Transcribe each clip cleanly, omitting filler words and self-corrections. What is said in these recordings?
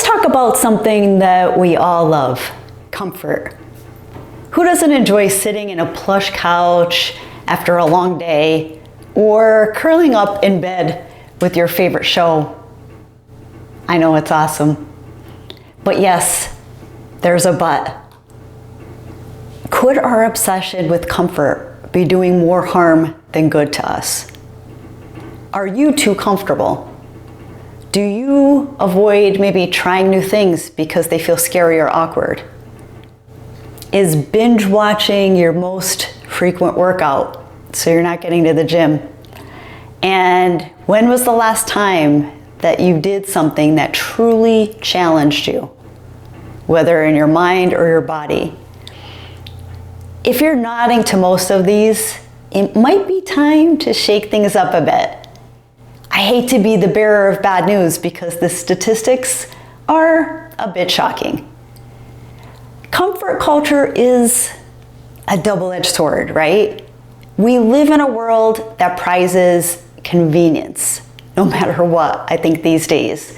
talk about something that we all love, comfort. Who doesn't enjoy sitting in a plush couch after a long day or curling up in bed with your favorite show? I know it's awesome. But yes, there's a but. Could our obsession with comfort be doing more harm than good to us? Are you too comfortable? Do you avoid maybe trying new things because they feel scary or awkward? Is binge watching your most frequent workout so you're not getting to the gym? And when was the last time that you did something that truly challenged you, whether in your mind or your body? If you're nodding to most of these, it might be time to shake things up a bit. I hate to be the bearer of bad news because the statistics are a bit shocking. Comfort culture is a double-edged sword, right? We live in a world that prizes convenience, no matter what, I think these days.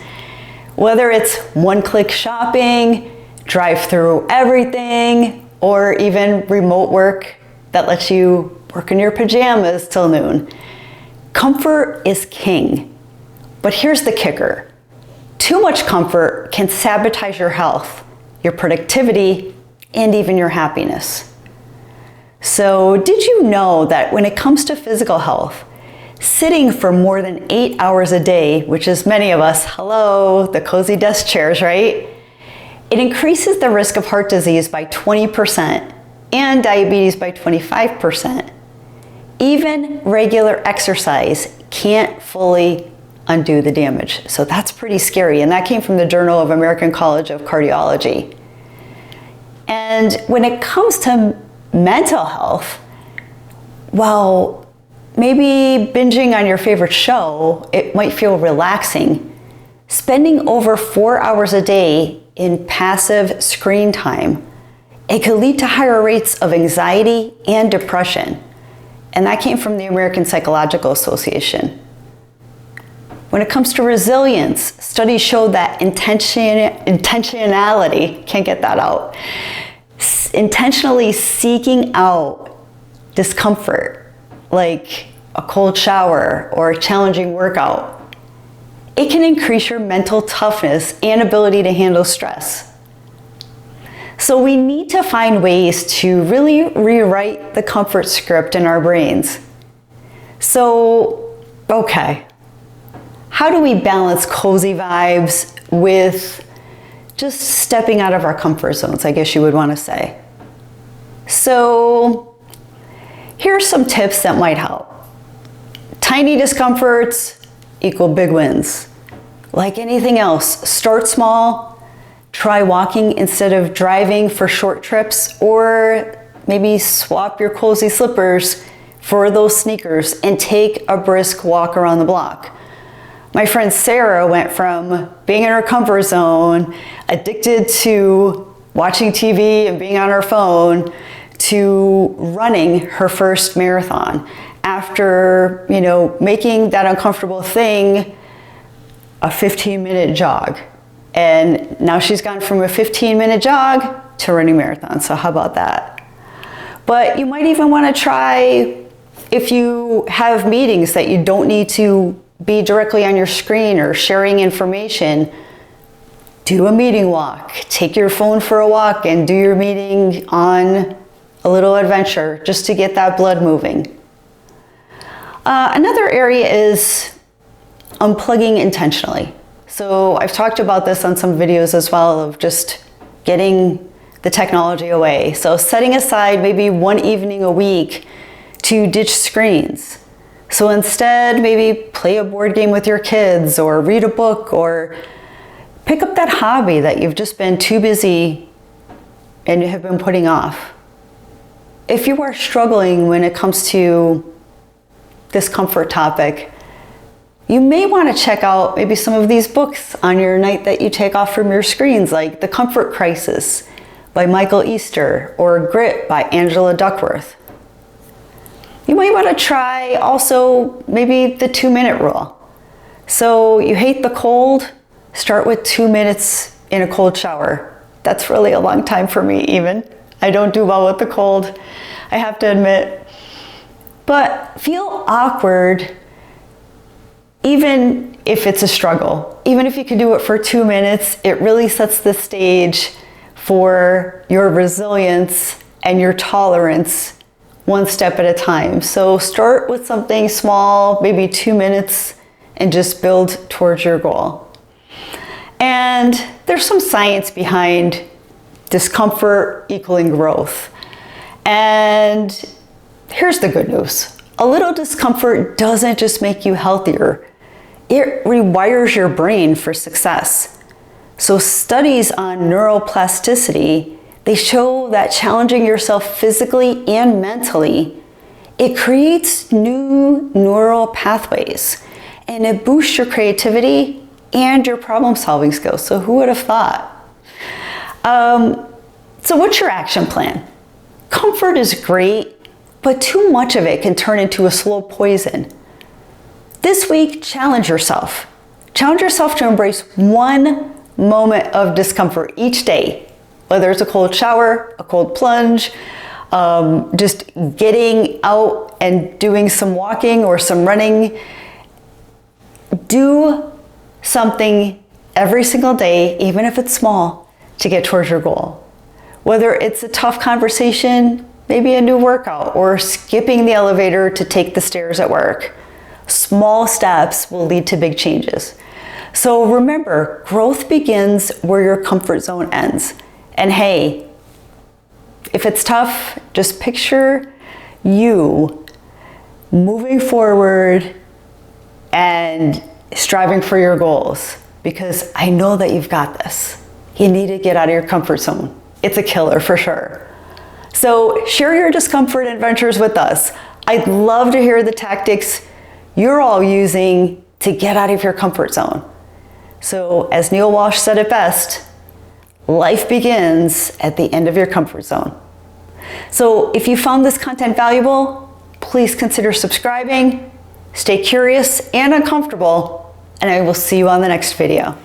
Whether it's one-click shopping, drive-through everything, or even remote work that lets you work in your pajamas till noon. Comfort is king. But here's the kicker. Too much comfort can sabotage your health, your productivity, and even your happiness. So did you know that when it comes to physical health, sitting for more than 8 hours a day, which is many of us, hello, the cozy desk chairs, right? It increases the risk of heart disease by 20% and diabetes by 25%. Even regular exercise can't fully undo the damage. So that's pretty scary. And that came from the Journal of American College of Cardiology. And when it comes to mental health, well, maybe binging on your favorite show, it might feel relaxing. Spending over 4 hours a day in passive screen time, it could lead to higher rates of anxiety and depression. And that came from the American Psychological Association. When it comes to resilience, studies show that intentionality, can't get that out, intentionally seeking out discomfort, like a cold shower or a challenging workout, it can increase your mental toughness and ability to handle stress. So we need to find ways to really rewrite the comfort script in our brains. So, okay, how do we balance cozy vibes with just stepping out of our comfort zones, I guess you would want to say? So, here's some tips that might help. Tiny discomforts equal big wins. Like anything else, start small. Try walking instead of driving for short trips, or maybe swap your cozy slippers for those sneakers and take a brisk walk around the block. My friend Sarah went from being in her comfort zone, addicted to watching TV and being on her phone, to running her first marathon after, making that uncomfortable thing a 15-minute jog. And now she's gone from a 15-minute jog to running marathons. So how about that? But you might even want to try, if you have meetings that you don't need to be directly on your screen or sharing information, do a meeting walk. Take your phone for a walk and do your meeting on a little adventure just to get that blood moving. Another area is unplugging intentionally. So I've talked about this on some videos as well, of just getting the technology away. So setting aside maybe one evening a week to ditch screens. So instead, maybe play a board game with your kids, or read a book, or pick up that hobby that you've just been too busy and you have been putting off. If you are struggling when it comes to this comfort topic, you may want to check out maybe some of these books on your night that you take off from your screens, like The Comfort Crisis by Michael Easter, or Grit by Angela Duckworth. You might want to try also maybe the 2-minute rule. So you hate the cold, start with 2 minutes in a cold shower. That's really a long time for me even. I don't do well with the cold, I have to admit. But feel awkward even if it's a struggle. Even if you can do it for 2 minutes, it really sets the stage for your resilience and your tolerance one step at a time. So start with something small, maybe 2 minutes, and just build towards your goal. And there's some science behind discomfort equaling growth. And here's the good news. A little discomfort doesn't just make you healthier. It rewires your brain for success. So studies on neuroplasticity, they show that challenging yourself physically and mentally, it creates new neural pathways, and it boosts your creativity and your problem-solving skills. So who would have thought? So what's your action plan? Comfort is great, but too much of it can turn into a slow poison. This week, challenge yourself. Challenge yourself to embrace one moment of discomfort each day, whether it's a cold shower, a cold plunge, just getting out and doing some walking or some running. Do something every single day, even if it's small, to get towards your goal. Whether it's a tough conversation, maybe a new workout, or skipping the elevator to take the stairs at work. Small steps will lead to big changes. So remember, growth begins where your comfort zone ends. And hey, if it's tough, just picture you moving forward and striving for your goals, because I know that you've got this. You need to get out of your comfort zone. It's a killer for sure. So share your discomfort adventures with us. I'd love to hear the tactics you're all using to get out of your comfort zone. So as Neil Walsh said it best, life begins at the end of your comfort zone. So if you found this content valuable, please consider subscribing, stay curious and uncomfortable, and I will see you on the next video.